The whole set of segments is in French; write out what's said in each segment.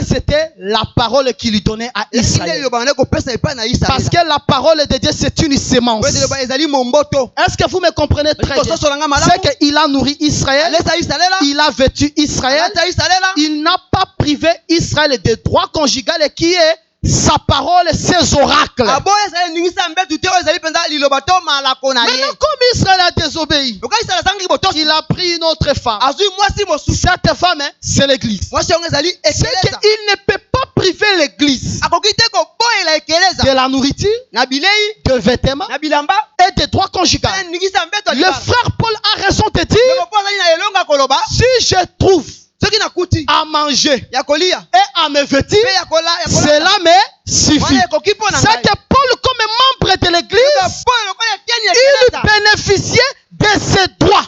c'était la parole qu'il lui donnait à Israël. Parce que la parole de Dieu, c'est une semence. Est-ce que vous me comprenez très bien? C'est qu'il a nourri Israël, il a vêtu Israël, il n'a pas privé Israël des droits conjugaux qui est sa parole, ses oracles. Maintenant, comme Israël a désobéi, il a pris une autre femme. Cette femme, c'est l'église. C'est qu'il ne peut pas priver l'église de la nourriture, de vêtements et des droits conjugaux. Le frère Paul a raison de dire, si je trouve à manger et à me vêtir, cela me suffit. C'est que Paul, comme membre de l'église, il bénéficiait de ses droits.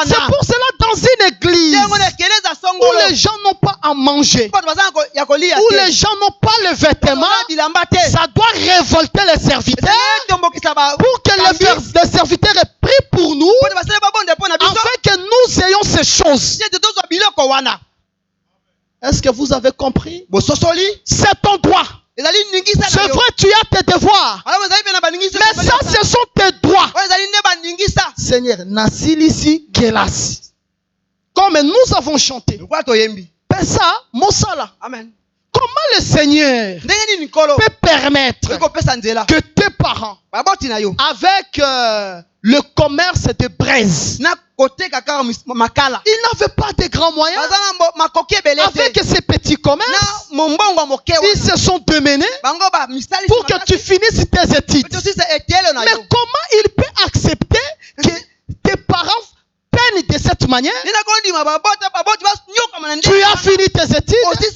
C'est pour cela, dans une église où les gens n'ont pas à manger, où les gens n'ont pas le vêtement, ça doit révolter les serviteurs pour que les serviteurs aient pris pour nous, afin que nous ayons ces choses. Est-ce que vous avez compris? C'est ton droit. C'est vrai, tu as tes devoirs. Mais ça, ce sont tes droits. Seigneur, Nasilisi Gelasi. Comme nous avons chanté. Pesa Mosala. Amen. Comment le Seigneur peut permettre que tes parents, avec le commerce de braise, ils n'avaient pas de grands moyens, avec ces petits commerces, ils se sont démenés pour que tu finisses tes études. Mais comment il peut accepter que tes parents peinent de cette manière? Tu as fini tes études et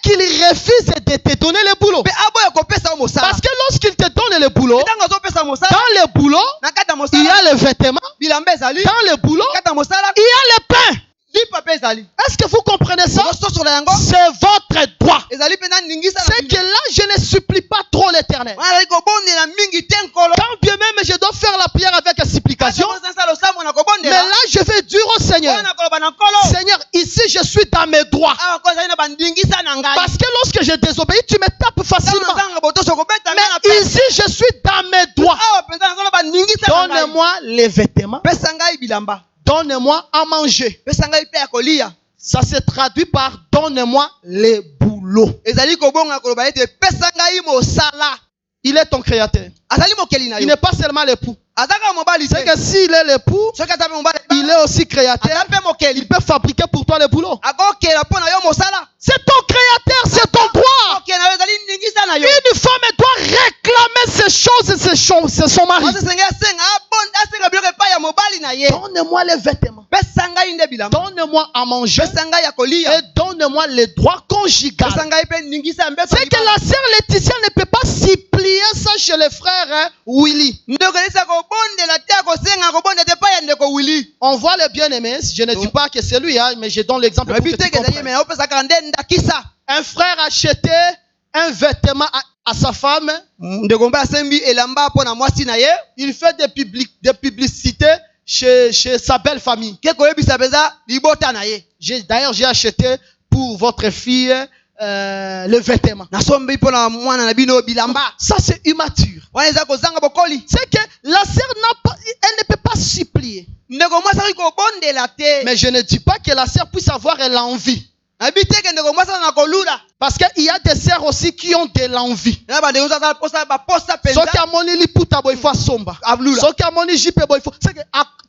qu'il refuse de te donner le boulot. Parce que lorsqu'il te donne le boulot, dans le boulot, il y a le vêtement. Dans le boulot, il y a le pain. Est-ce que vous comprenez ça? C'est votre droit. C'est que là, je ne supplie pas trop l'Éternel. Quand bien même je dois faire la prière avec la supplication, mais là, je vais dire au Seigneur, Seigneur, ici, je suis dans mes droits. Parce que lorsque je désobéis, tu me tapes facilement. Mais ici, je suis dans mes droits. Donne-moi les vêtements. Donne-moi à manger. Ça se traduit par donne-moi les boulots. Il est ton créateur. Il n'est pas seulement l'époux. C'est que s'il est l'époux, il est aussi créateur. Il peut fabriquer pour toi le boulot. C'est ton créateur, c'est ton droit. Une femme doit réclamer ces choses, c'est son mari. Donne-moi les vêtements. Donne-moi à manger. Et donne-moi les droits conjugaux. C'est que la sœur Laetitia ne peut pas s'y plier ça chez les frères Willy. On voit le bien-aimé. Je ne dis pas que c'est lui, mais je donne l'exemple. Un frère achetait un vêtement à sa femme. Il fait des publicités chez sa belle famille. D'ailleurs, j'ai acheté pour votre fille le vêtement. Ça, c'est immature. C'est que la sœur elle ne peut pas supplier. Mais je ne dis pas que la sœur puisse avoir l'envie. Parce qu'il y a des sœurs aussi qui ont de l'envie. C'est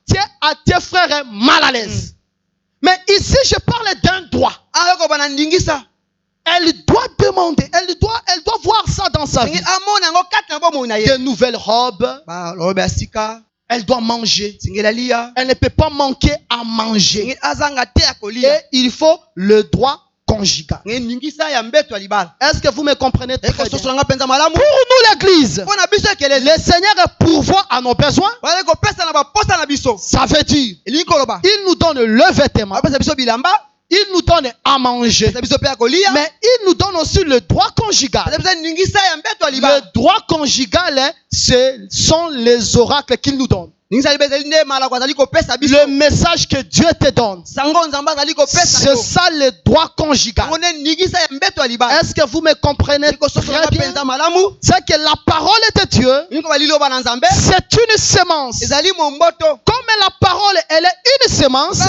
que tes frères est mal à l'aise. Mais ici, je parle d'un droit. Elle doit demander, elle doit voir ça dans sa vie. De nouvelles robes. Elle doit manger. Elle ne peut pas manquer à manger. Et il faut le droit conjugal. Est-ce que vous me comprenez très bien? Pour nous l'église, le Seigneur pourvoit à nos besoins. Ça veut dire, il nous donne le vêtement. Il nous donne à manger. Mais il nous donne aussi le droit conjugal. Le droit conjugal, ce sont les oracles qu'il nous donne. Le message que Dieu te donne, c'est ça le droit conjugal. Est-ce que vous me comprenez très bien? C'est que la parole de Dieu, c'est une semence. Comme la parole, elle est une semence,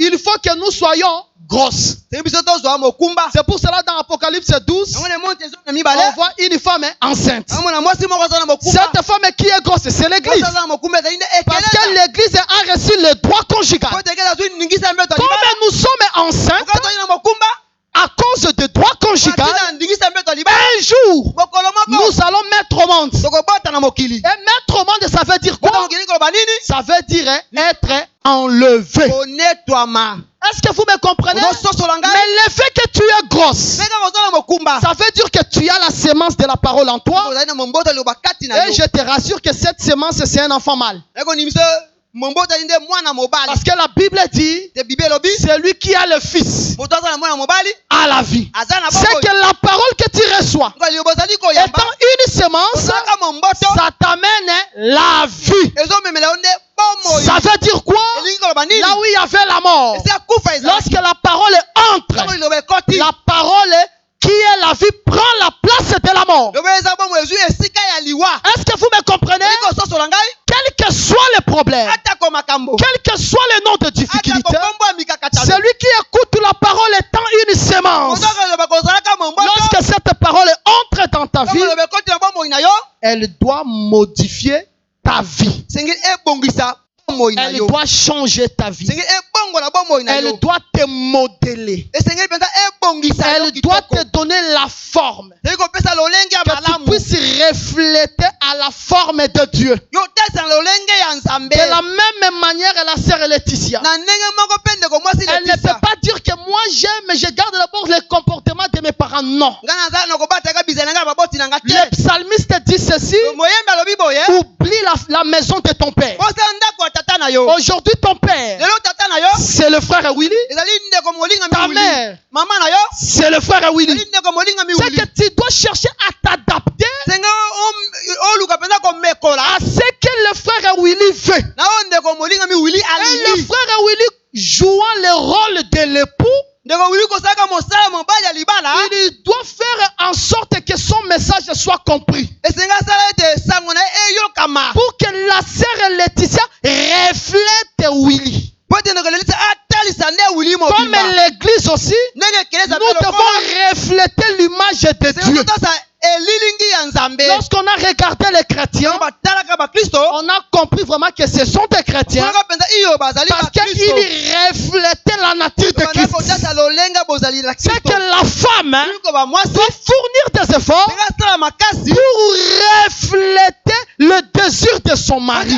il faut que nous soyons grosses. C'est pour cela dans Apocalypse 12, on voit une femme enceinte. Cette femme qui est grosse, c'est l'église. Parce que l'église a reçu le droit conjugal. Comme nous sommes enceintes, à cause de droit conjugal, un jour, nous allons mettre au monde. Et mettre au monde, ça veut dire quoi? Ça veut dire être enlevé. Est-ce que vous me comprenez? Mais le fait que tu es grosse, ça veut dire que tu as la semence de la parole en toi. Et je te rassure que cette semence, c'est un enfant mâle. Parce que la Bible dit, c'est lui qui a le fils à la vie. C'est que la parole que tu reçois, étant une semence, ça t'amène la vie. Ça veut dire quoi? Là où il y avait la mort, lorsque la parole entre, la parole qui est la vie prend la place de la mort. Est-ce que vous me comprenez? Quel que soit le problème, quel que soit le nom de difficulté, celui qui écoute la parole étant une semence, lorsque cette parole entre dans ta vie, elle doit modifier ta vie. Elle doit changer ta vie. Elle doit te modeler. Elle doit te donner la forme. Que tu puisses refléter à la forme de Dieu. De la même manière, la sœur Laetitia, elle ne peut pas dire que moi j'aime, mais je garde d'abord le comportement de mes parents. Non. Le psalmiste dit ceci: oublie la maison de ton père. Aujourd'hui, ton père, c'est le frère Willy. Ta mère, c'est le frère Willy. C'est que tu dois chercher à t'adapter à ce que le frère Willy veut. Et le frère Willy jouant le rôle de l'époux, il doit faire en sorte que son message soit compris. Pour que la sœur Laetitia reflète Willy. Comme l'église aussi, nous devons refléter l'image de Dieu. Lorsqu'on a regardé les chrétiens, on a compris vraiment que ce sont des chrétiens parce qu'ils reflétaient la nature de Christ. C'est que la femme doit fournir des efforts pour refléter le désir de son mari. Et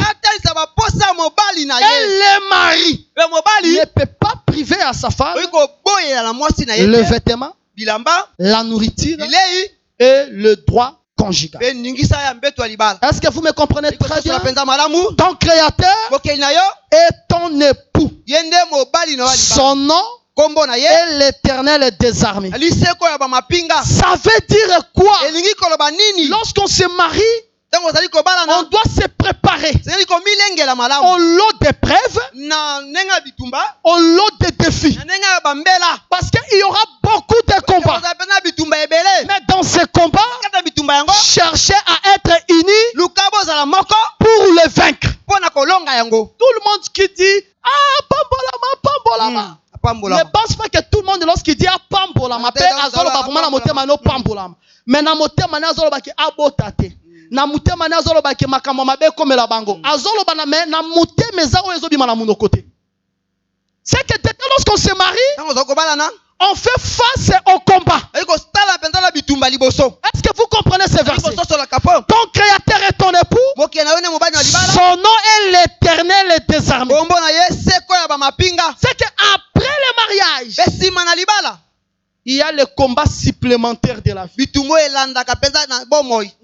le mari ne peut pas priver à sa femme le vêtement, la nourriture et le droit conjugal. Est-ce que vous me comprenez très bien? Ton créateur est ton époux. Son nom est l'Éternel des armées. Ça veut dire quoi? Lorsqu'on se marie, on doit se préparer au lot d'épreuves, au lot de défis. Parce qu'il y aura beaucoup de combats. Mais dans ces combats, cherchez à être unis pour le vaincre. Tout le monde qui dit ah, pambolama. Ne pense pas que tout le monde, lorsqu'il dit ah, pambolama, mais na motema na azolo baki abotate. Na mutema na azolo baki makambo mabe komela bango. Azolo bana me na mutema za oyo ezobima na muno côté. C'est que lorsqu'on se marie, on fait face au combat. Est-ce que vous comprenez ce verset? Ton créateur est ton époux. Son nom est l'Éternel des armées. C'est qu'après le mariage, il y a le combat supplémentaire de la vie.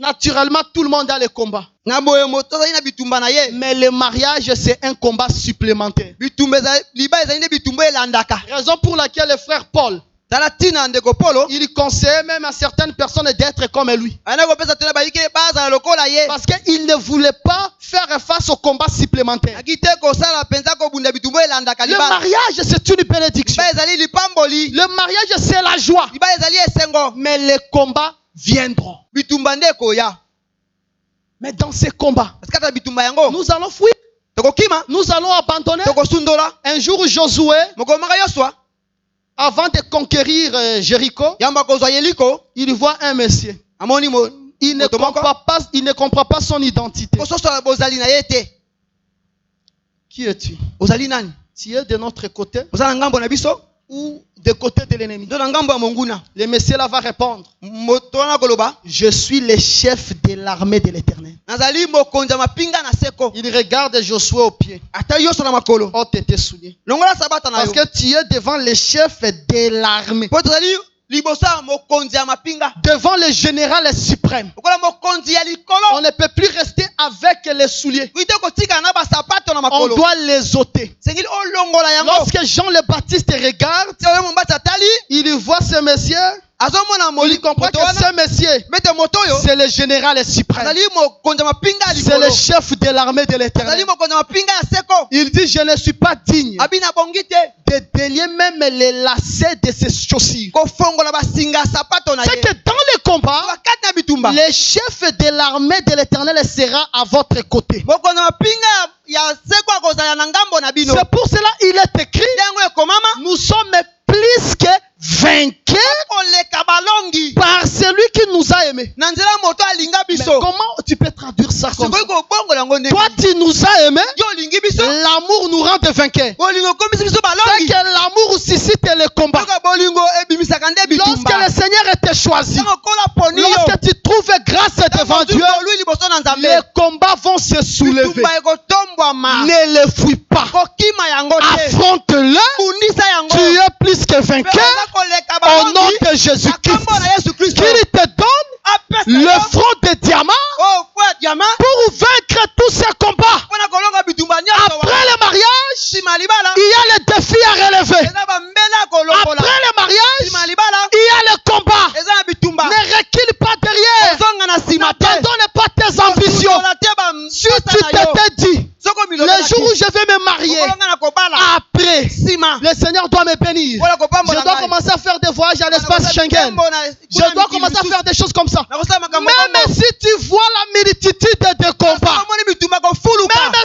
Naturellement, tout le monde a le combat. Mais le mariage, c'est un combat supplémentaire. Raison pour laquelle le frère Paul, Il conseillait même à certaines personnes d'être comme lui. Parce qu'il ne voulait pas faire face au combat supplémentaire. Le mariage, c'est une bénédiction. Le mariage, c'est la joie. Mais les combats viendront. Mais dans ces combats, nous allons fuir. Nous allons abandonner. Un jour, Josué, avant de conquérir Jéricho, il voit un monsieur. Il ne comprend pas son identité. Qui es-tu? Tu es de notre côté ou de côté de l'ennemi? Le monsieur là va répondre: je suis le chef de l'armée de l'Éternel. Il regarde Josué au pied. Oh, tes souliers. Parce que tu es devant le chef de l'armée. Devant le général suprême. On ne peut plus rester avec les souliers. On doit les ôter. Lorsque Jean le Baptiste regarde, il voit ce monsieur. Il comprend que ce monsieur, c'est le général suprême. C'est le chef de l'armée de l'Éternel. Il dit: je ne suis pas digne de délier même les lacets de ses chaussures. C'est que dans le combat, le chef de l'armée de l'Éternel sera à votre côté. C'est pour cela il est écrit: nous sommes plus que vainqueurs par celui qui nous a aimés. Mais comment tu peux traduire ça comme ça? Toi tu nous as aimés, l'amour nous rend vainqueurs. C'est que l'amour suscite le combat. Lorsque le Seigneur était choisi, lorsque tu trouves grâce devant Dieu, les combats vont se soulever. Ne les fuis pas. Affronte-le. Tu es plus que vainqueur au nom de Jésus-Christ. Qu'il te donne le front de diamant pour vaincre tous ces combats. Après le mariage, il y a le défi à relever. Après le mariage, il y a le combat. Ne recule pas derrière. N'abandonne pas tes ambitions. Si tu t'étais dit: le jour où je vais me marier, après, le Seigneur doit me bénir, je dois commencer à faire des voyages à l'espace Schengen, je dois commencer à faire des choses comme ça. Même si tu vois la multitude de combats, même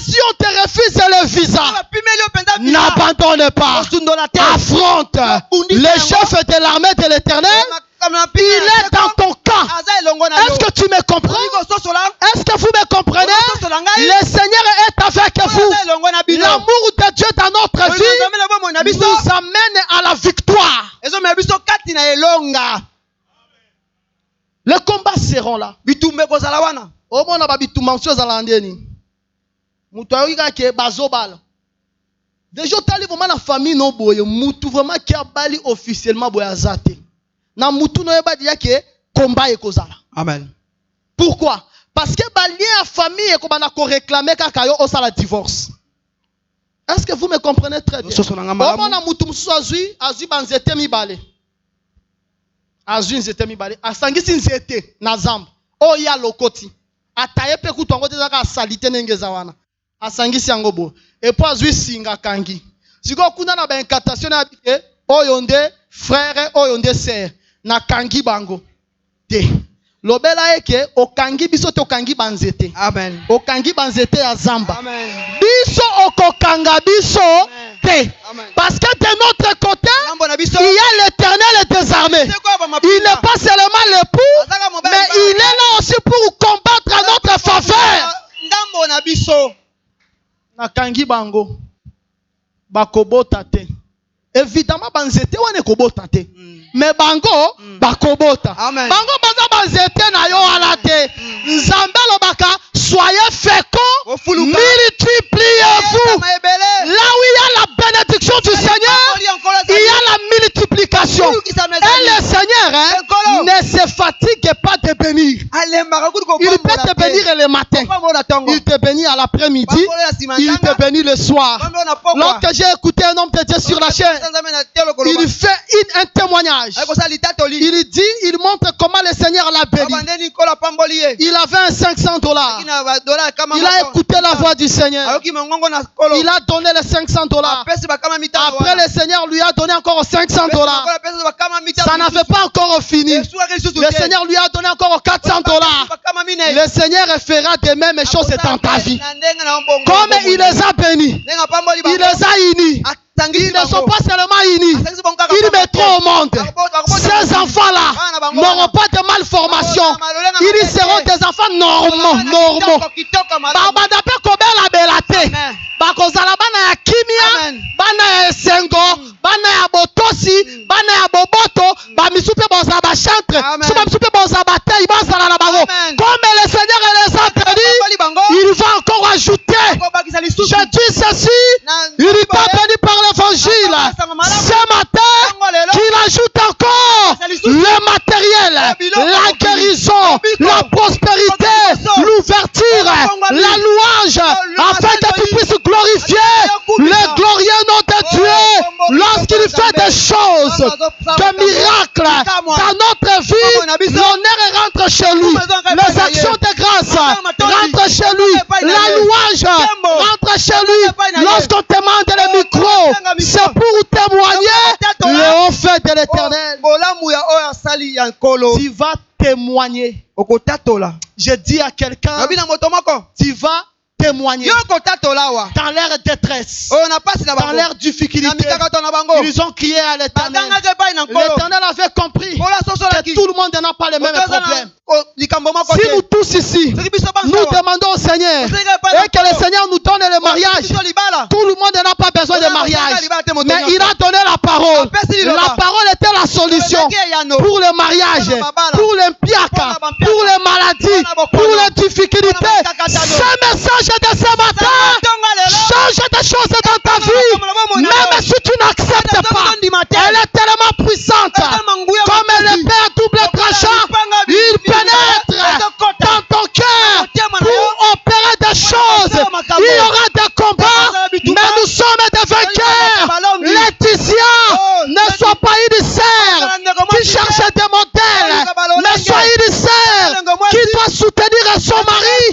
si on te refuse le visa, n'abandonne pas. Affronte le chef de l'armée de l'Éternel. Il est dans ton cas. Est-ce que tu me comprends? Est-ce que vous me comprenez? Le Seigneur est avec vous. L'amour de Dieu dans notre vie nous amène à la victoire. Les combats seront là. Déjà, tu as la famille no boye. Moutou vraiment qui a bali officiellement boyazate. Na mutu no yeba dia ke combat ekozala. Amen. Pourquoi? Parce que ba lien à famille e ko bana ko réclamer kaka yo osala divorce. Est-ce que vous me comprenez très bien? Comment na mutu musu azui banzete mibale. Azui nzete mibale. Asangisi nzete na zamba. O ya lokoti. Ataye pe kutongo te zaka salite nengeza wana. Asangisi yango bo. Et puis azui singa kangi. Siko kuna na ba incantation na bike oyonde frère oyonde sœur. Na kangi bango te lobela eke okangi biso te okangi banzete. Amen. Okangi banzete ya zamba. Amen. Biso okokanga biso te. Parce que de notre côté il y a l'Éternel des armées. Il n'est pas seulement l'époux, mais il est là aussi pour combattre à notre faveur. Na kangi bango bakobota te. Évidemment banzete wane kobota te. Mais bango bakobota. Amen. Bango baza banzete na yo alate. Nzambe lobaka soyez féconds, multipliez-vous. Là où il y a la bénédiction du Seigneur, il y a la multiplication. Et le Seigneur ne se fatigue n'arrête pas de bénir. Il peut te bénir le matin. Il te bénit à l'après-midi. Il te bénit le soir. Lorsque j'ai écouté un homme de Dieu sur la chaîne, il fait un témoignage. Il dit, il montre comment le Seigneur l'a béni. Il avait un $500. Il a écouté la voix du Seigneur. Il a donné les $500. Après, le Seigneur lui a donné encore $500. Ça n'avait pas encore fini. Le Seigneur lui a donné encore $400. Le Seigneur fera de mêmes choses dans ta vie. Comme il les a bénis, il les a unis. Ils ne sont pas seulement unis, ils mettront au monde. Ces enfants-là n'auront pas de malformation. Ils seront des enfants normaux. Babadape kobela belate. Bakozala bana ya kimia, bana ya esengo, bana ya botosi, bana ya boboto, bamisupe boza ba chantre, bamisupe boza ba tei bazala na bango. Comme le Seigneur les a bénis, il va encore ajouter. Je dis ceci, il est pas béni par l'évangile. Ce matin, qu'il ajoute encore le matériel, la guérison, la prospérité, l'ouverture, la louange, afin que tu puisses glorifier le glorieux nom de Dieu lorsqu'il fait des choses, des miracles dans notre vie. L'honneur rentre chez lui, les actions de grâce rentrent chez lui, la louange rentre chez lui. Lorsqu'on te demande le micro, c'est pour témoigner le haut fait de l'Éternel. Tu vas témoigner. Je dis à quelqu'un, tu vas témoigner dans leur détresse, dans leur difficulté. Ils ont crié à l'Éternel. L'Éternel avait compris que tout le monde n'a pas les mêmes problèmes. Si nous tous ici, nous demandons au Seigneur et que le Seigneur nous donne le mariage, tout le monde n'a pas besoin de mariage. Mais il a donné la parole. La parole était la solution pour le mariage, pour l'impiaka, pour les maladies, pour les difficultés. Ce message de ce matin change des choses dans ta vie. Même si tu n'acceptes pas, elle est tellement puissante. Comme elle est à double tranchant, il pénètre dans ton cœur pour opérer des choses. Il y aura des combats, mais nous sommes des vainqueurs. Laetitia, ne sois pas une sœur qui cherche des modèles, mais sois une sœur qui doit soutenir son mari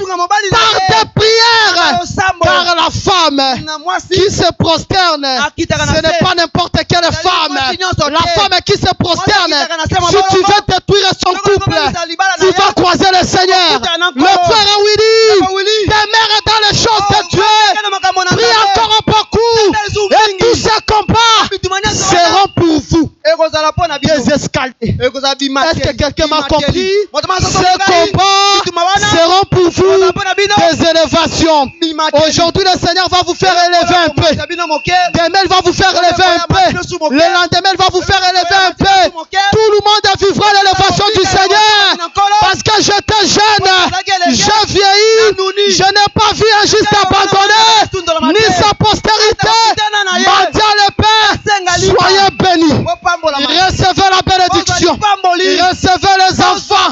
par des prières. Car la femme qui se prosterne, ce n'est pas n'importe quelle femme. La femme qui se prosterne, si tu veux détruire son couple, tu vas croiser le Seigneur. Le frère Willy, demeure dans les choses de Dieu. Prie encore beaucoup. Et tous ces combats seront pour vous des escaliers. Est-ce que quelqu'un m'a compris? Ces combats seront pour vous des élévations. Aujourd'hui, le Seigneur va vous faire élever un peu. Demain, il va vous faire élever un peu. Le lendemain, il va vous faire élever un peu. Tout le monde vivra l'élévation du Seigneur. Parce que j'étais jeune, j'ai vieilli, je n'ai pas vu un juste abandonné, ni sa postérité. Mendiant le Père, soyez bénis. Recevez la bénédiction. Recevez les enfants.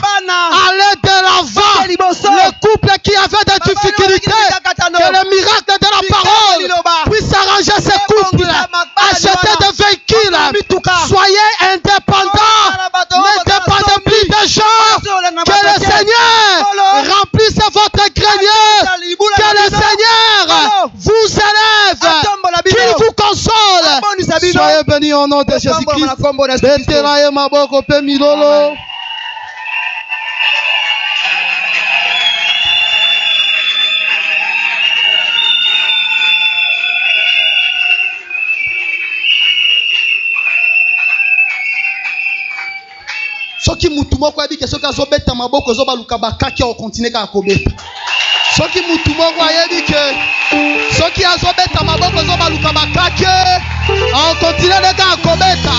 Allez de l'avant. Le couple qui avait des difficultés, que le miracle de la parole puisse arranger ces couples. Achetez des véhicules. Soyez indépendants. Ne dépendez plus des gens. Que le Seigneur remplisse votre grenier. Que le Seigneur vous élève. Qu'il vous console. Soyez bénis au nom de Jésus-Christ. Soki mutu moko ayebi ke soki azobeta maboko ezobaluka bakaki akokontinue kaka kobeta. Soki mutu moko ayebi ke soki azobeta maboko ezobaluka bakaki akokontinue kaka kobeta.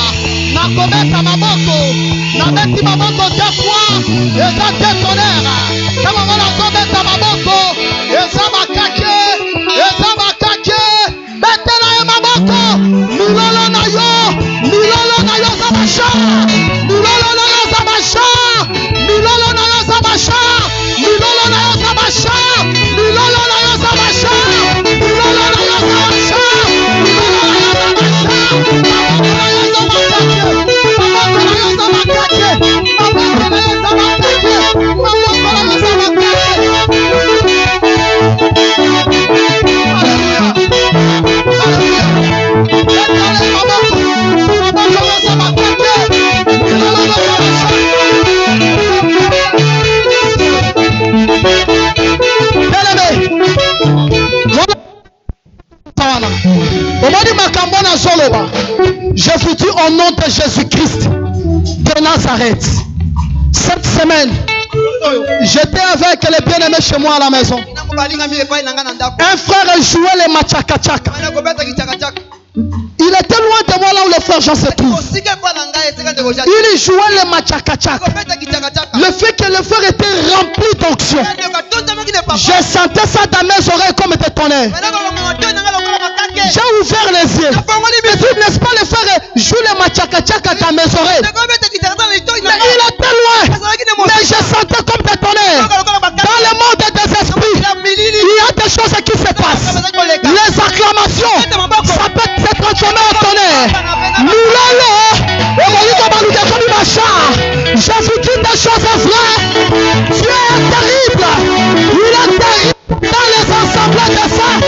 Nakobeta maboko, nabeti maboko 2 fois, eza détonnerre. Kama ngona kobeta maboko, eza bakaki, eza bakaki. Betela yo maboko, milolo na yo za basha. Milolo na yo za basha. Milolo Jésus-Christ de Nazareth. Cette semaine, j'étais avec les bien-aimés chez moi à la maison. Un frère jouait les machaka-chaka. Il était loin de moi là où le frère Jean se trouve. Il jouait les machaka-chaka. Le fait que le frère était rempli d'onction, je sentais ça dans mes oreilles comme des tonnerres. J'ai ouvert les yeux. Mais n'est-ce pas, le frère joue les machaka-chaka dans mes oreilles. Mais il était loin. Mais je sentais comme des tonnerres. Dans le monde des esprits, il y a des choses qui se passent. Les acclamations, ça peut se transformer en tonnerre. Jésus-Christ, des choses vraies. Dieu est terrible. Il est terrible dans les assemblées de saints.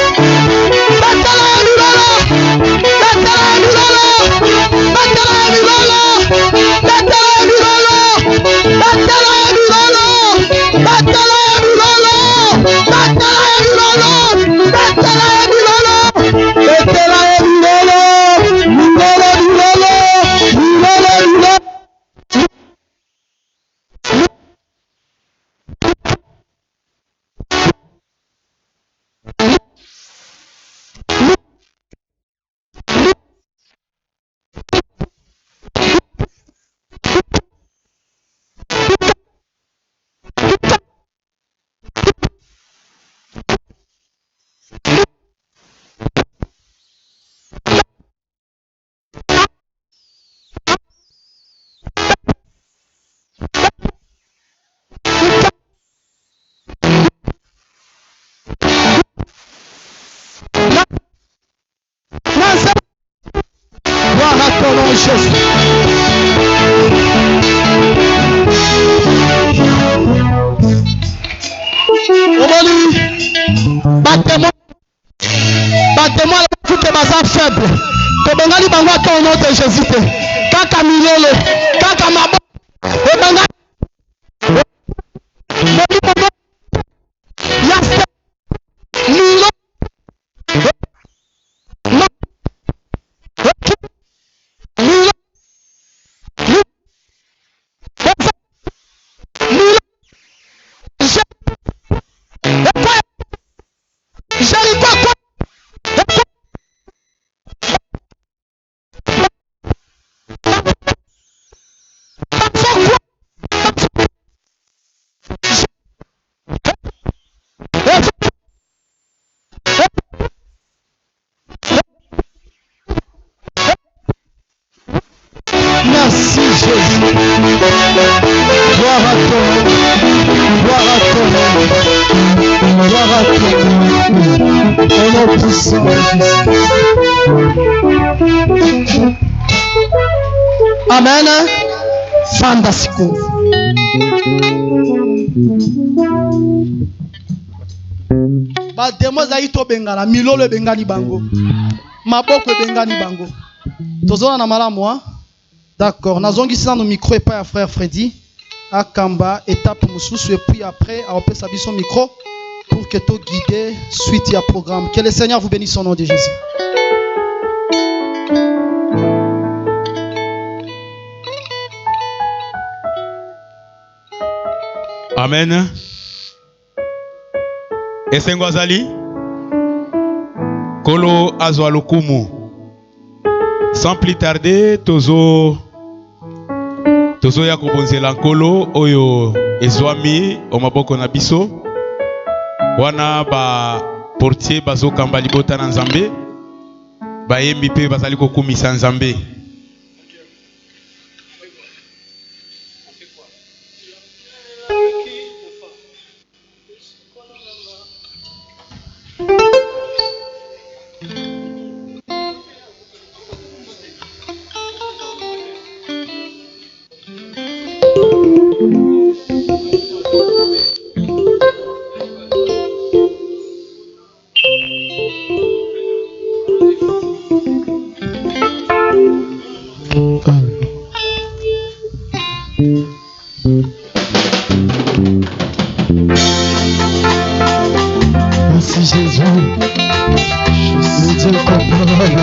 Battez-moi toutes les bazars faibles. Que Bengali Bangwa au nom de Jésus. Kaka Milolo, Kaka Mabo, Bengali. Yaste Milo. Merci Jésus. Gloire à toi. Gloire à toi. Gloire à toi. Au nom puissant de Jésus. Amen. Fantastique. Bademo zaito bengala milolo bengani bango. Maboko bengani bango. Tozona na malamu hein? D'accord. Nazongisa no micro et pas à frère Freddy. Akamba étape mususu et puis après on peut s'habiller son micro pour que tu guides suite à programme. Que le Seigneur vous bénisse au nom de Jésus. Amen. Esengwazali Kolo Azwalukumu. Sans plus tarder, Tozo ya kobonzela nkolo oyo ezwami omaboko na biso wana ba portier bazokamba libota na Nzambe bayembi pe bazali kokumisa Nzambe. Merci Jésus. Je suis Dieu comparable.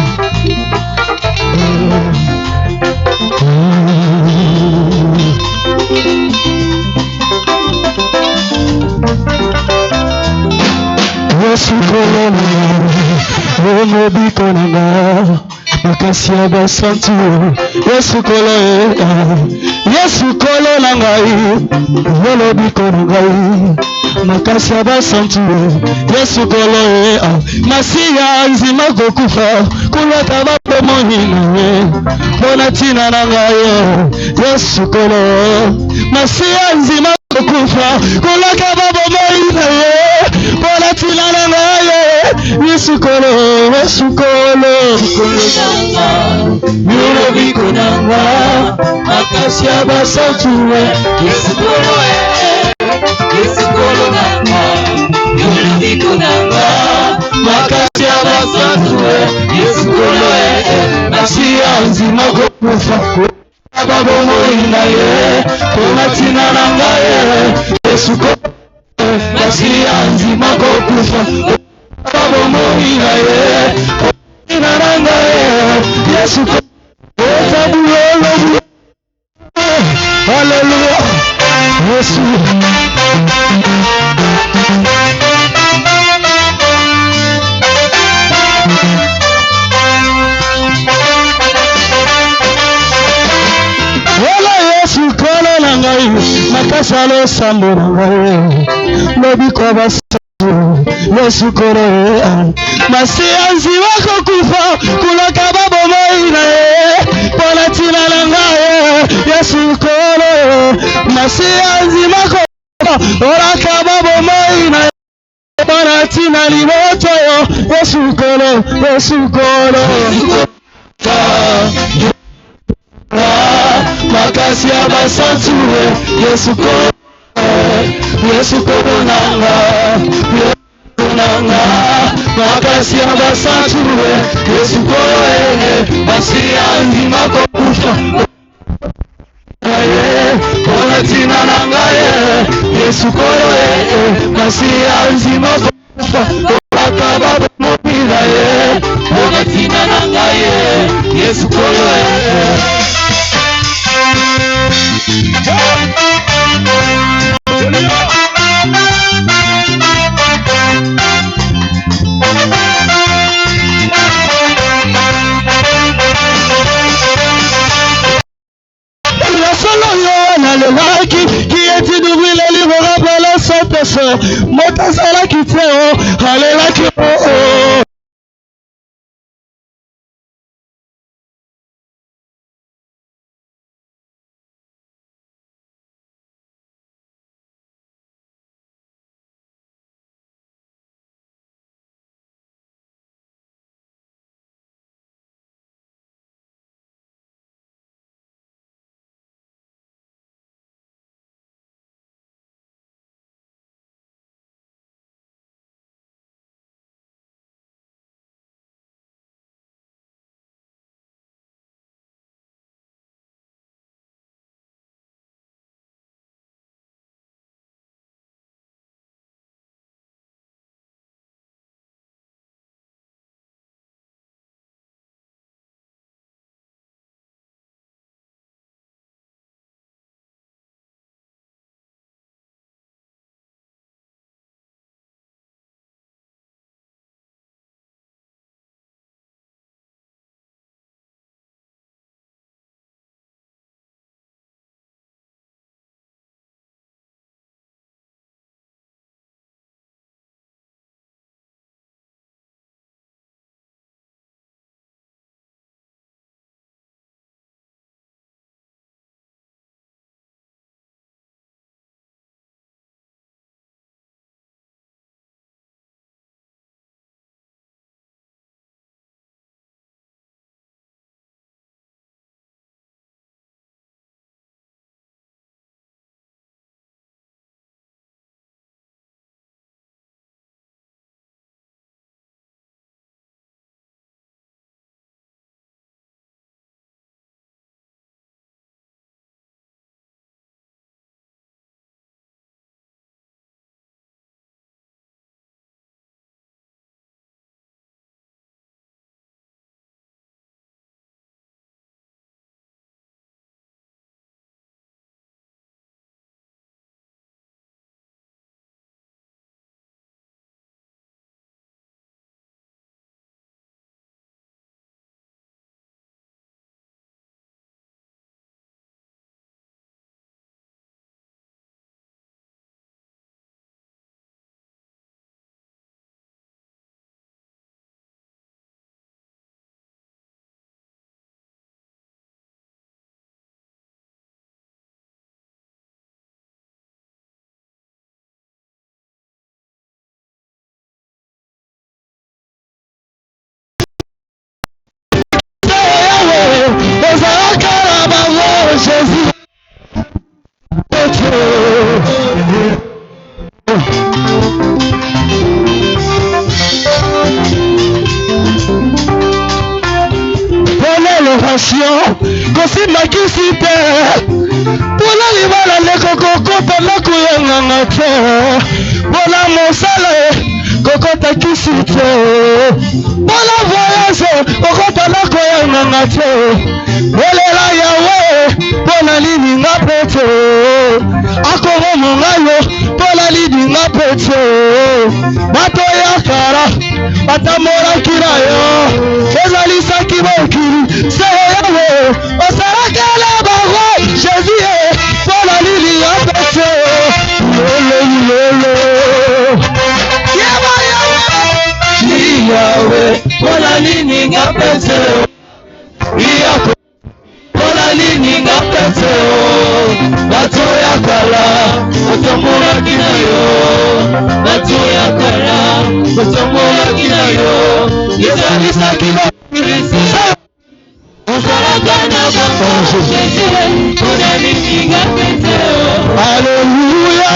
Yesu kolo mobiko nanga makasi ya basantu Yesu kolo na ngai lobiko na ngai makasi ya basantu Yesu kolo masiya nzima kokufa kulaka bapomoni na ye mpona ntina na ngai Yesu kolo masiya nzima kokufa kulaka bapomoni na ye mpona ntina na ngai Yesu kolo lobiko na ngai makasi ya basantu Yesu kolo na ngai lobiko na ngai makasi ya basantu Yesu kolo masiya nzima kokufa babomoi na ye mpona ntina na ngai Yesu kolo masiya nzima kokufa babomoi na ye mpona ntina na ngai Yesu kolo Hallelujah. Yesu. Wala Yesu kolo na ngai makasa lo sambo na ngai lobiko basantu Yesu kolo masiya nzima kokufa kulaka babomoi na ye mpona ntina na ngai Yesu kolo masiya nzima kokufa kulaka babomoi na ye mpona ntina liboto Yesu kolo makasi ya basantu Yesu kolo nanga makasi ya basantu Yesu kolo masiya nzima kokufa mpona ntina na ngai Yesu kolo masiya nzima kokufa kulaka babomoi na ye mpona ntina na ngai Yesu kolo qui est d'ouvrir les livres rappelés son péché Motazala qui fait alléluia. kosimaki te mpona libala ndeko kokota ndako ya nganga te mpona mosala kokota kisi te mpona voyage kokota ndako ya nganga te olela yawe mpona lininga mpe te akomomonga yo mpona lininga mpe te bato ya kala batambolaki na yo ezalisaki mokili se yawe osalakela bango jésus mpona lininga mpe te lolololo yawe mpona lininga mpe te mpona lininga mpe te bato ya kala batambolaki na yo bato ya kala batambolaki na yo ezalisaki osalaka na bango jésus mpona lininga mpe te alleluya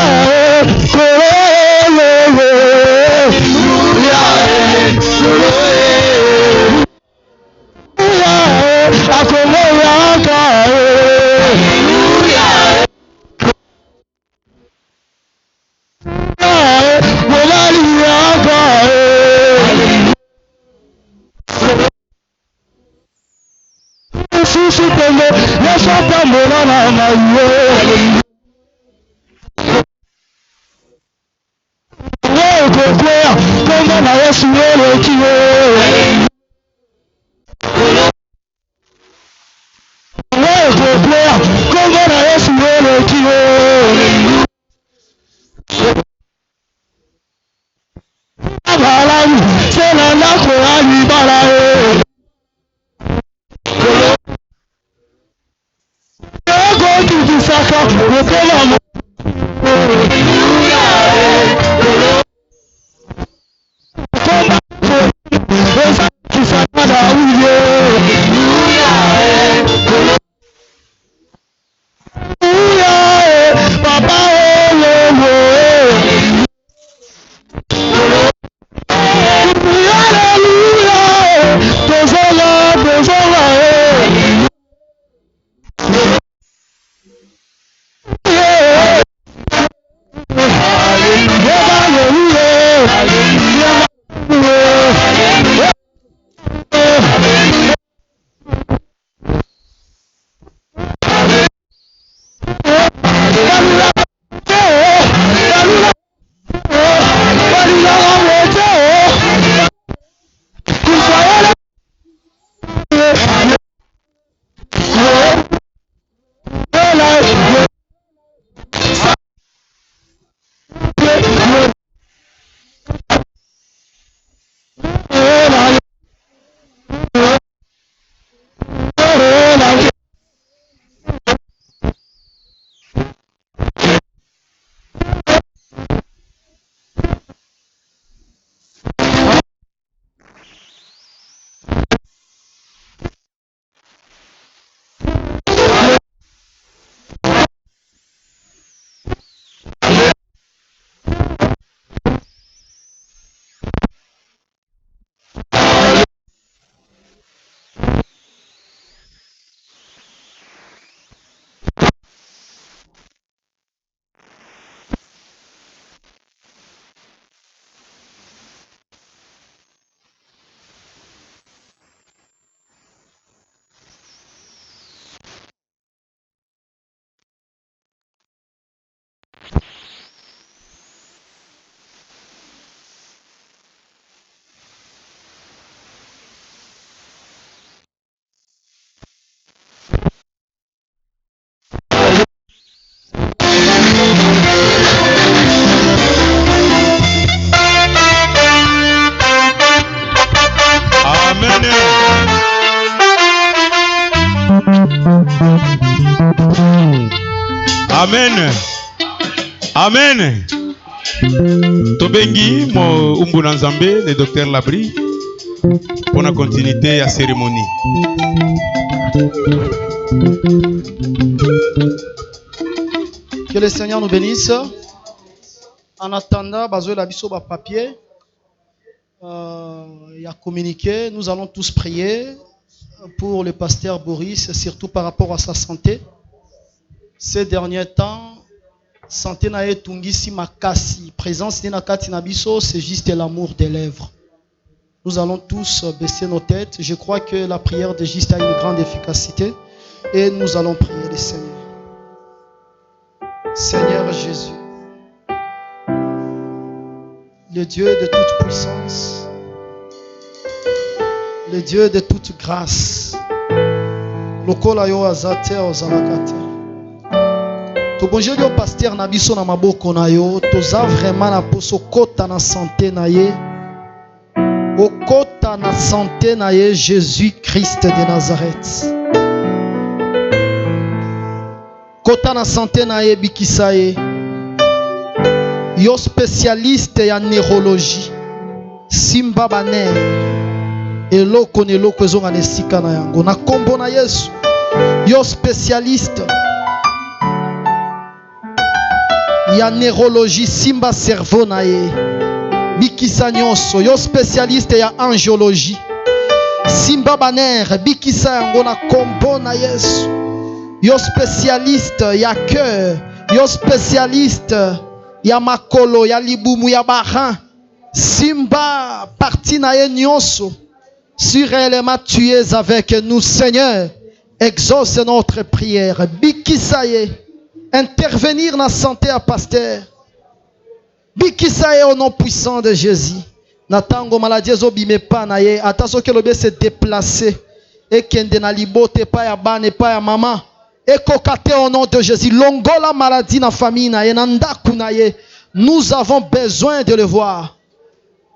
Amen. Amen. Tobengi mo umbuna nzambe le docteur Labri pour la continuité à cérémonie. Que le Seigneur nous bénisse. En attendant, bazo la biso ba papier, il y a communiqué. Nous allons tous prier pour le pasteur Boris, surtout par rapport à sa santé. Ces derniers temps, santé na etungisi makasi, présence na kati na biso, c'est juste l'amour des lèvres. Nous allons tous baisser nos têtes. Je crois que la prière de Juste a une grande efficacité et nous allons prier le Seigneur. Seigneur Jésus, le Dieu de toute puissance, le Dieu de toute grâce, lokola yo azate ozalakate. Tobonjeli o pasteur na biso na maboko na yo, toza vraiment na poso kota na santé na ye. O kota na santé na ye Jésus-Christ de Nazareth. Kota na santé na ye bikisa ye. Yo spécialiste ya neurologie. Simba bane. Eloko ne loko ezonga nesika na yango. Na kombo na Yesu. Yo spécialiste ya neurologie. Simba cerveau na ye. Bikisa nyonso. Yo spécialiste ya angiologie. Simba baner. Bikisa yango na kombo na Yesu. Yo spécialiste ya cœur. Yo spécialiste ya makolo, ya libumu, ya barin. Simba parti na ye nyonso. Si réellement tu es avec nous, Seigneur, exauce notre prière. Bikisaye, intervenir dans la santé à pasteur. Bikisaye au nom puissant de Jésus. Natango maladie zobime pa na ye. Attention que l'obé se déplacer. Et kende na libote pa ya bane pa ya maman. Et kokate au nom de Jésus. Longola maladie na famille na ye. Nandaku na ye. Nous avons besoin de le voir.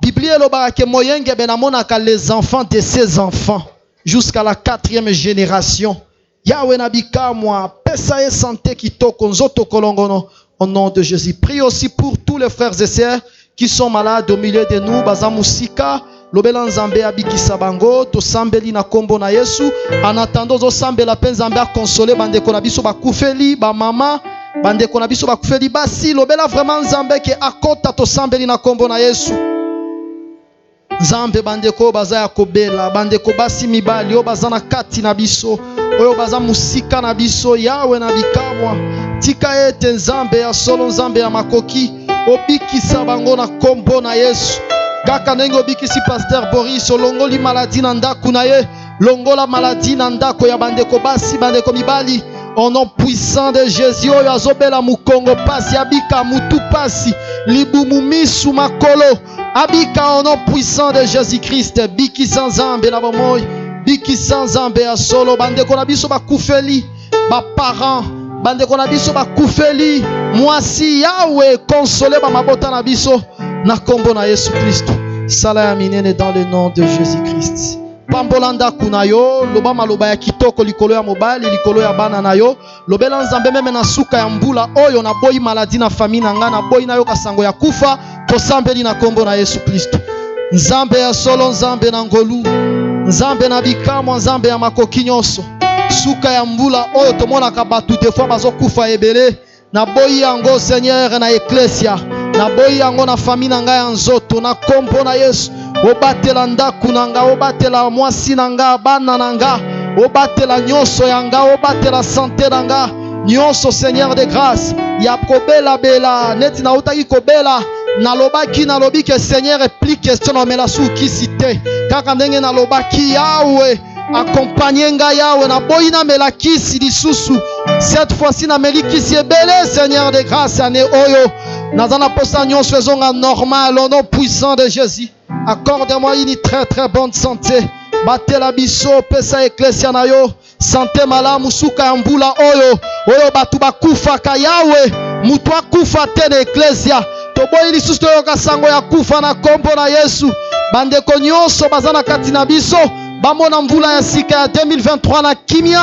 Biblie lobarake moyenge benamonaka les enfants de ses enfants jusqu'à la 4e génération. Yahweh nabika moi pesa e santé kitoko nzoto kolongono au nom de Jésus. Prie aussi pour tous les frères et sœurs qui sont malades au milieu de nous. Bazamusika lobela nzambe abikisa bango to sambeli na kombo na Yesu. En attendant zo sambela pe nzambe a consoler bandeko na biso bakufeli ba mama bandeko na biso bakufeli basi lobela vraiment nzambe ke akota to sambeli na kombo na Yesu. Nzambe bandeko baza ya kobela bandeko basi mibali yo baza na kati na biso oyo baza musika na biso Yawe na bikamwa tika ete nzambe ya solo nzambe ya makoki obikisa bango na kombo na Yesu. Kaka ndenge obikisi pasteur Boris olongoli maladi na ndako na ye, longola maladi na ndako ya bandeko basi bandeko mibali au nom puissant de Jésus. Oyo azobela mukongo pasi abika mutu pasi libumu misu makolo abika au nom puissant de Jésus-Christ. Bikisa nzambe na bomoi, bikisa nzambe ya solo bandeko na biso bakufeli ba parents bandeko na biso bakufeli mwasi Yawe consoler ba mabota na biso na kombo na Yesu Kristo. Sala ya minene dans le nom de Jésus-Christ. Pambolanda kunayo loba maloba ya kitoko likolo ya mobali likolo ya bana nayo lobela nzambe meme na suka ya mbula oyo na boyi maladi na famille na nga na boyi nayo kasango ya kufa tosambeli na kombo na Yesu Kristo. Nzambe ya solo nzambe na ngolu nzambe na bikamwa nzambe ya makoki nyonso suka ya mbula oyo tomonaka batu te fois bazokufa ebele na boyi yango Seigneur na eklesia na boyi yango na famille na nga ya nzoto na kombo na Yesu. Obatela ndaku na nga obatela mwasi na nga bana na nga obatela nyonso ya nga obatela santé na nga nyonso Seigneur de grâce ya kobela bela neti na utaki kobela nalobaki nalobi ke Seigneur pli question na mela suki cité kaka ndenge nalobaki Yawe accompagner nga Yawe na boyi na mela kisi lisusu cette fois-ci na meli kisi ebele Seigneur de grâce ane oyo nazana posa nyonso ezonga normal au nom puissant de Jésus. Accorde-moi une très très bonne santé. Batela biso pesa eklesia na yo santé malamu suka ya mbula oyo batu bakufa ka Yawe mutu akufa te na eklesia toboyi lisusu toyoka sango ya kufa na kombo na Yesu. Bandeko nyonso baza na kati na biso bamona mvula ya sika ya 2023 na kimia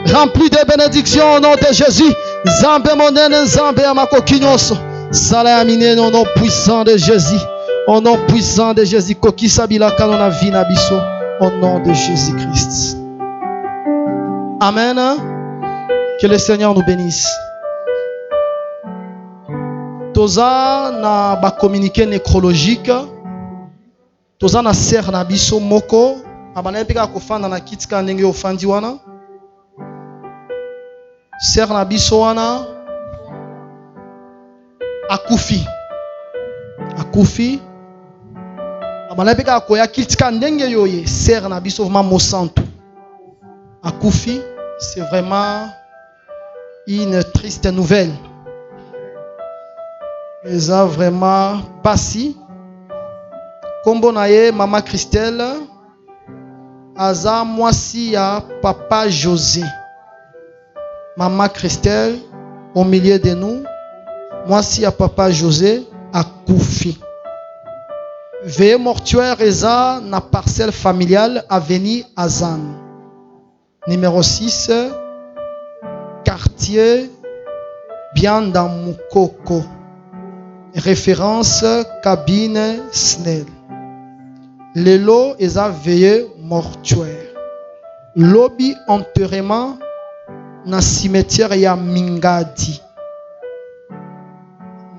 rempli de bénédictions au nom de Jésus. Nzambe monene nzambe ya makoki nyonso sala ya minene au nom puissant de Jésus. Au nom puissant de Jésus, kokisa bilaka na vie na biso, au nom de Jésus-Christ. Amen. Que le Seigneur nous bénisse. Toza na ba communiqué nécrologique. Toza na ser na biso moko abana peka kofanda na kiti ka ndenge ofandi wana. Ser na biso wana akufi. Abana peka koya kiti ka ndenge yoye ser na biso vraiment mosantu. Akufi, c'est vraiment une triste nouvelle. Ils ont vraiment passé. Kombo naye Mama Christelle, aza mwasi ya Papa José. Mama Christelle, au milieu de nous, mwasi ya Papa José akufi. Veuillez mortuaire eza na parcelle familiale avenue Azan. Numéro 6, quartier Bianda Mukoko. Référence cabine Snell. Le lot est à veiller mortuaire. Lobby enterrement na cimetière ya Mingadi.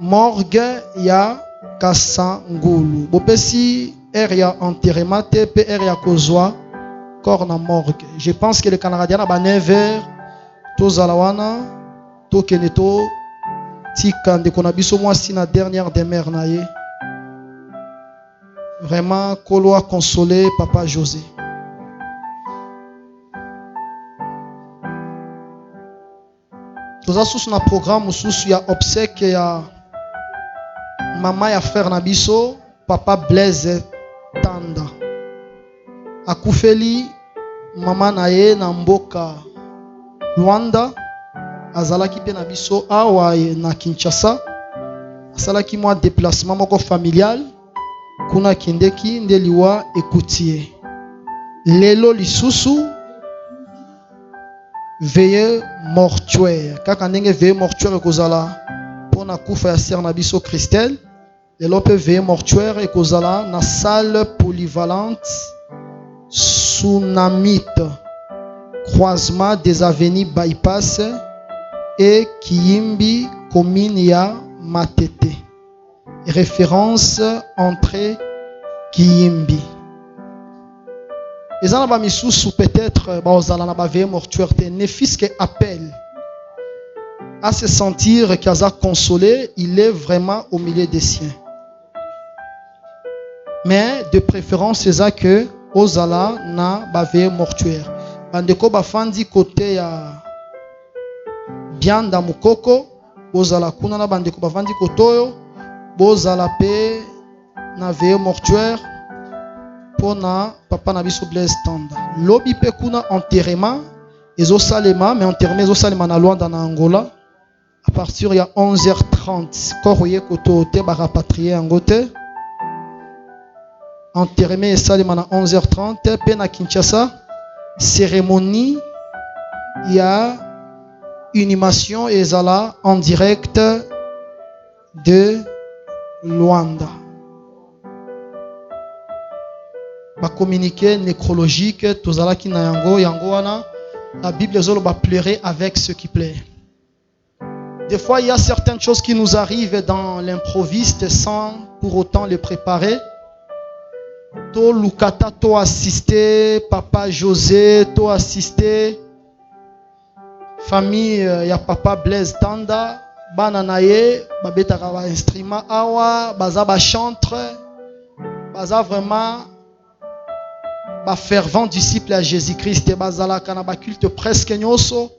Morgue ya Kasangulu. Bopesi area enterrement TP area kozwa corps na morgue. Je pense que le Canadien a 9h tozalawana to keneto tika ndeko na biso mwasi na dernière demeure na ye. Vraiment kolo a consolé Papa José. Toza sous na programme sous ya obsèque ya mama ya frère na biso Papa Blaise Tanda. Akufeli mama na ye na mboka Luanda. Azalaki pe na biso awa na Kinshasa. Asalaki mwa déplacement moko familial kuna kindeki nde liwa écoutier. Lelo lisusu veille mortuaire. Kaka ndenge veille mortuaire ekozala pona kufa ya sœur na biso Christelle. Lelo pe veille mortuaire ekozala na salle polyvalente Tsunamite, croisement des avenues Bypass et Kiyimbi, commune ya Matete. Référence entrée Kiyimbi. Et ça n'a pas mis sous peut-être bazala na ba veille mortuaire ne fils que appel à se sentir qu'il a consolé, il est vraiment au milieu des siens. Mais de préférence c'est ça que ozala na ba veille mortuaire. Bandeko bafandi côté ya Bianda Mukoko, bozala kuna na bandeko bafandi kotoyo, bozala pe na veille mortuaire pona papa na biso Blaise Tanda. Lobi pe kuna enterrement ezo salema, mais enterrement ezo salema na Luanda na Angola à partir ya 11h30. Koroye koto te ba rapatrier angote. Enterrement et salema na 11h30 pe na Kinshasa. Cérémonie, il y a une animation et zala en direct de Luanda. Ba communiqué nécrologique tozala ki na yango wana la Bible zolo ba pleurer avec ce qui plaît. Des fois il y a certaines choses qui nous arrivent dans l'improviste sans pour autant les préparer. To lukata to assister Papa José, to assister famille ya Papa Blaise Tanda, bana naye babetaka ba instrument awa, baza ba chantre, baza vraiment ba fervent disciple à Jésus-Christ, bazalaka na ba culte presque nyoso,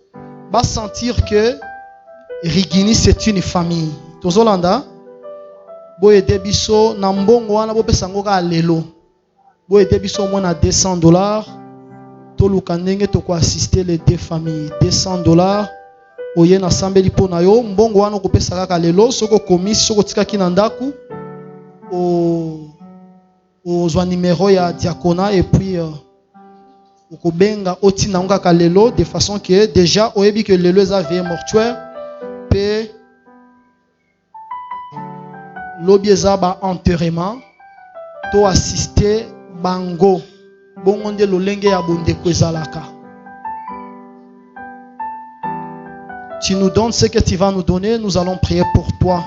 ba sentir que Rigini c'est une famille. Tozolanda boye debiso na mbongo wana bo pesa ngoka lelo. Boye debiso mona $200. Toluka ndenge to ko assister les deux familles. $200 oye na sambeli pona yo mbongo wana ko pesa kaka lelo soko komisi soko tika ki na ndaku o zwa numéro ya diakona et puis ko benga oti na ngaka lelo de façon que déjà oyebi que lelo za veille mortuaire pe lobieza ba enterrement to assister bango bongo nde lolenge ya bondeko ezalaka. Tu nous donnes ce que tu vas nous donner, nous allons prier pour toi.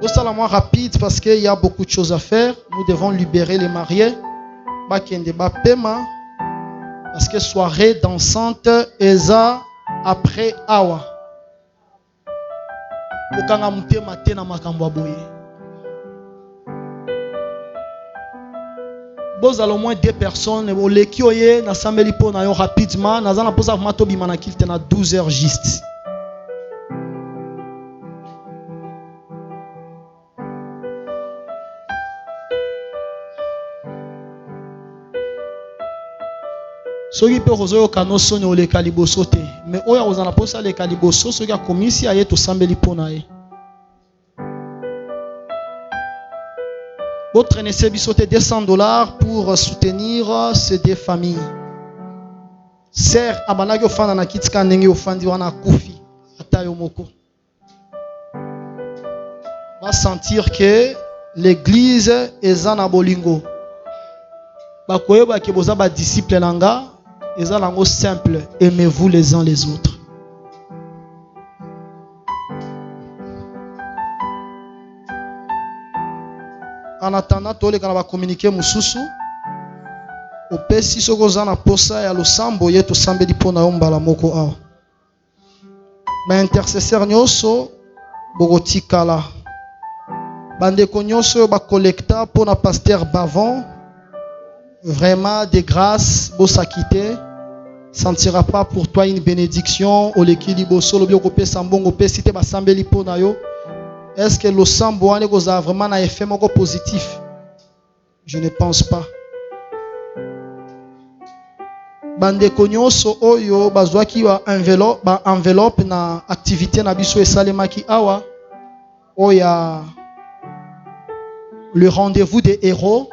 ça la moins rapide parce qu'il y a beaucoup de choses à faire. Nous devons libérer les mariés. Parce que soirée dansante eza après awa. Okanga mutema te na makambo boye. Bozala au moins 2 personnes oleki oye na sambeli po na yo rapidement nazana posa mato bimana kilte na 12 heures juste. Soki pe rozo kano soni ole kaliboso te mais oya ozana posa le kaliboso soki a komisi aye to sambeli po na ye. Votre biso te $200 pour soutenir ces 2 familles. Sœur abanaki ofanda na kitika ndenge ofandi wana kufi ata yo moko. Va sentir que l'église eza na bolingo. Bakoyeba ke boza ba disciple nanga. Eza lango simple, aimez-vous les uns les autres. En attendant, tole kana ba communiquer mususu. Opesi soko zana posa ya losambo yeto sambeli pona yombala moko awa. Ba intercesseur nyoso bogotikala. Bandeko nyoso ba collecta pona pasteur Bavon. Vraiment de grâce, Bosakite, sentira pas pour toi une bénédiction. Olekili bosolo bio kopé sambongo pe site ba sambeli pona yo. Est-ce que le sambo ane koza vraiment na effet moko positif? Je ne pense pas. Bandeko nyonso oyo bazwaki ba enveloppe na activité na biso esalemaki awa. Oya le rendez-vous des héros.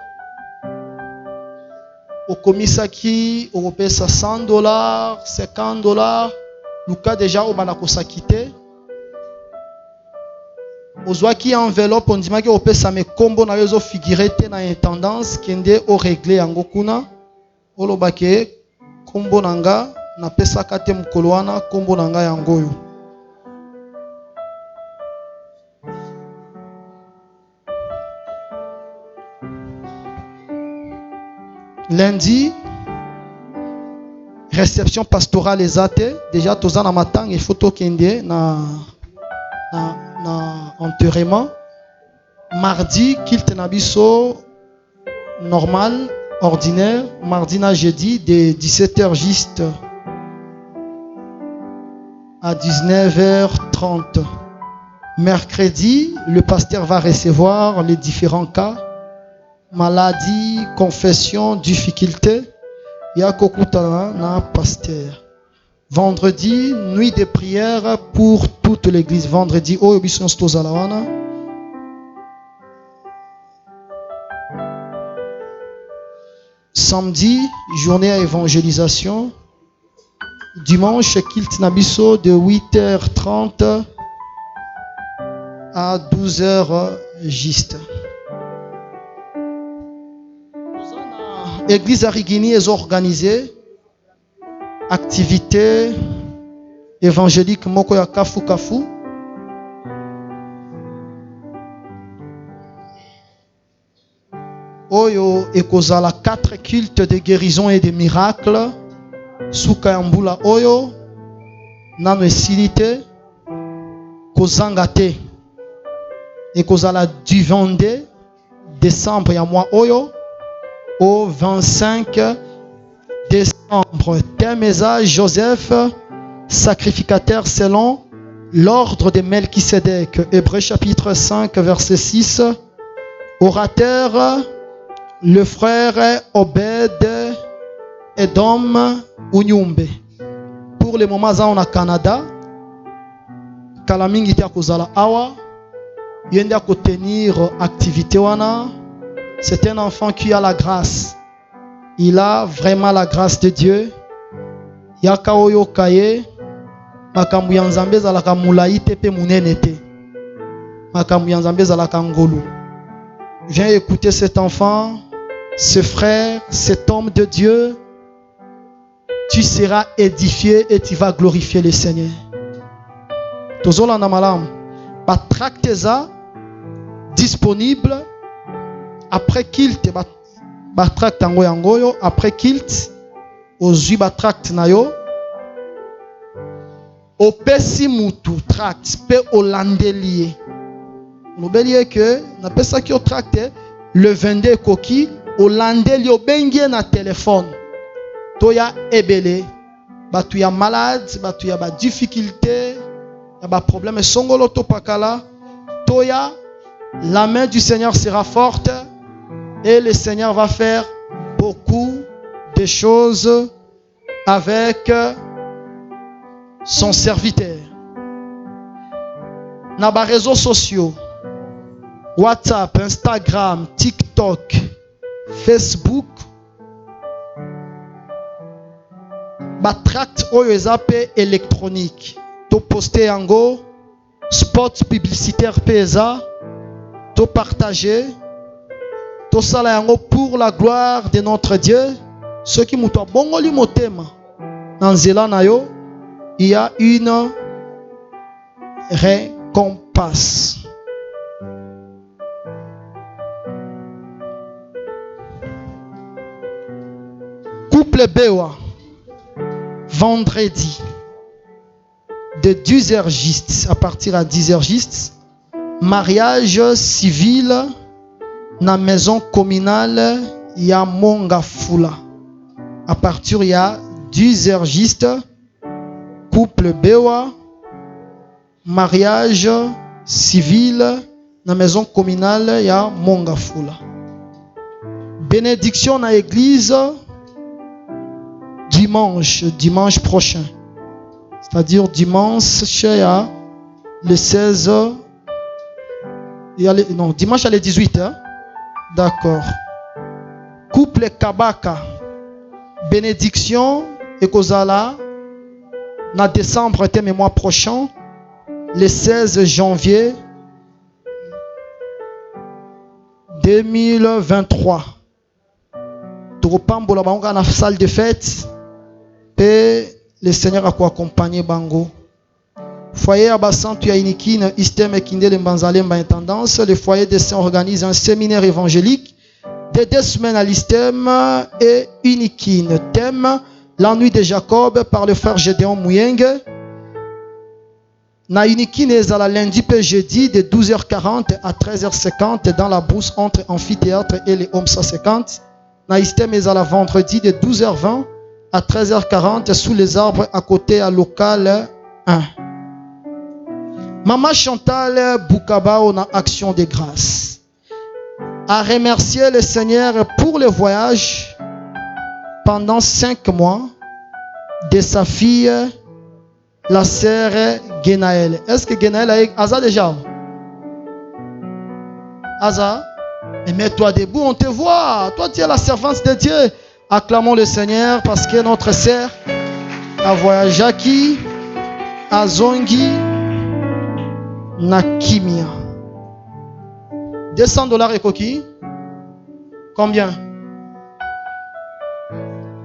Au komisaki au pesa $100, $50. Luka déjà au banako sakite. Ozwaki enveloppe on dimaki au pesa me kombo na yozo figurete na intendance kende au régler yango kuna. Olobake kombo nanga na pesa kate mkolwana kombo nanga yangoyo. Lundi, réception pastorale ezate. Déjà tozana matang et photo kende na enterrement. Mardi, kilte nabiso normal, ordinaire. Mardi na jeudi de 17h juste à 19h30. Mercredi, le pasteur va recevoir les différents cas. Maladie, confession, difficulté. Yakokutana na pasteur. Vendredi, nuit de prière pour toute l'église. Vendredi, Oyobison Stozalawana. Samedi, journée à évangélisation. Dimanche, Kilt Nabiso de 8h30 à 12h juste. L'église Arigini est organisée. Activité évangélique Mokoya Kafu Kafu. Oyo ekozala 4 cultes de guérison et de miracles. Sukayambula Oyo. Nano esilite. Kozangate. Ekozala du 22 décembre ya mois Oyo. Au 25 décembre. Thème Joseph, sacrificateur selon l'ordre de Melchisédek. Hébreux chapitre 5 verset 6. Orateur, le frère Obed Edom Unyumbe. Pour le moment, on a Canada. Kalamingi kozala awa. Yenda ko tenir activité wana. C'est un enfant qui a la grâce. Il a vraiment la grâce de Dieu. Yaka oyo kaye. Makambu ya Nzambe zalaka mulai te pe munene te. Makambu ya Nzambe zalaka ngolu. Viens écouter cet enfant, ce frère, cet homme de Dieu. Tu seras édifié et tu vas glorifier le Seigneur. Tozola na malam. Patrakteza disponible après kilt ba tract yango après kilt ozwi ba tract na yo opesi mutu tract pe olandeli lobeli que na pesa ki o tract le 22 koki olandeli obengi na téléphone toya ebele batu ya malade batu ya ba difficulté ya ba problème songolo to pakala toya la main du Seigneur sera forte et le Seigneur va faire beaucoup de choses avec son serviteur. Na ba réseaux sociaux WhatsApp, Instagram, TikTok, Facebook ba tract oyo ezape électronique to poster yango spot publicitaire pesa to partager to sala yango pour la gloire de notre Dieu. Ceux qui muto bongoli motema na nzela na yo, il y a une récompense. Couple Bewa, vendredi de 10h juste, à partir à 10h juste, mariage civil na maison communale ya Mongafula. À partir ya 10h juste, couple Bewa, mariage civil na maison communale ya Mongafula. Bénédiction na église dimanche prochain. C'est-à-dire dimanche le 16, dimanche le 18, hein? D'accord. Couple Kabaka, bénédiction et Kozala, na décembre, le mois prochain, le 16 janvier 2023. Tropambola bango na salle de fête et le Seigneur a accompagné bango. Foyer Abasantu ya Inikine, Istem et Kindele Mbanzalemba intendance. Le foyer des saints organise un séminaire évangélique de 2 semaines à l'Istem et Inikine. Thème: la nuit de Jacob par le frère Gédéon Mouyenge. Na Inikine ezala lundi et jeudi de 12h40 à 13h50 dans la brousse entre amphithéâtre et les Omsa 50. Na Istem ezala vendredi de 12h20 à 13h40 sous les arbres à côté à local 1. Maman Chantal Boukaba na action de grâce a remercié le Seigneur pour le voyage pendant 5 mois de sa fille, la sœur Genaël. Est-ce que Genaël a Aza déjà? Aza? Mais mets-toi debout, on te voit. Toi, tu es la servante de Dieu. Acclamons le Seigneur parce que notre sœur a voyagé à Zongi, Nakimia. $200 et coquille. Combien?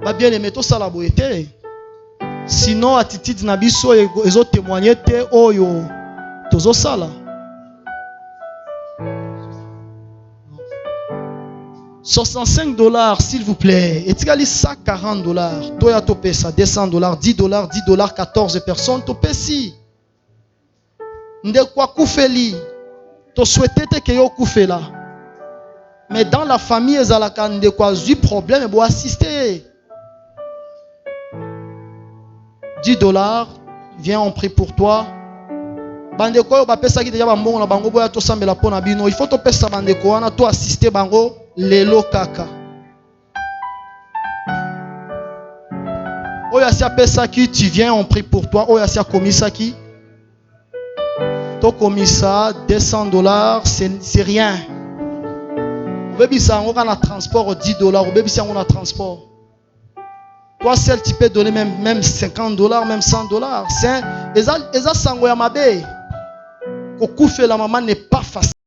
Bah bien les métaux ça la boété. Sinon attitude nabiso et autres témoigner te oyo tozo sala. $65 s'il vous plaît. Et tu as ça $40. Toi tu payes ça $200, $10, 14 personnes tu payes si. Nde kwa koufeli. Tu souhaitais que yo koufela. Mais dans la famille ezalaka nde kwa zu problème et bo assister. $10, viens on prie pour toi. Bandeko ba pesa ki déjà ba mbongo na bango boya to sambela pona bino. Il faut to pesa bandeko wana to assister bango lelo kaka. Oya sia pesa ki tu viens on prie pour toi. Oya sia komisa ki to komisa $200 c'est rien. Obebi ça on a transport $10. Obebi ça on a transport. Toi seul tu peux donner même $50, même $100. C'est eza sango ya mabe. Kokufe la maman n'est pas facile.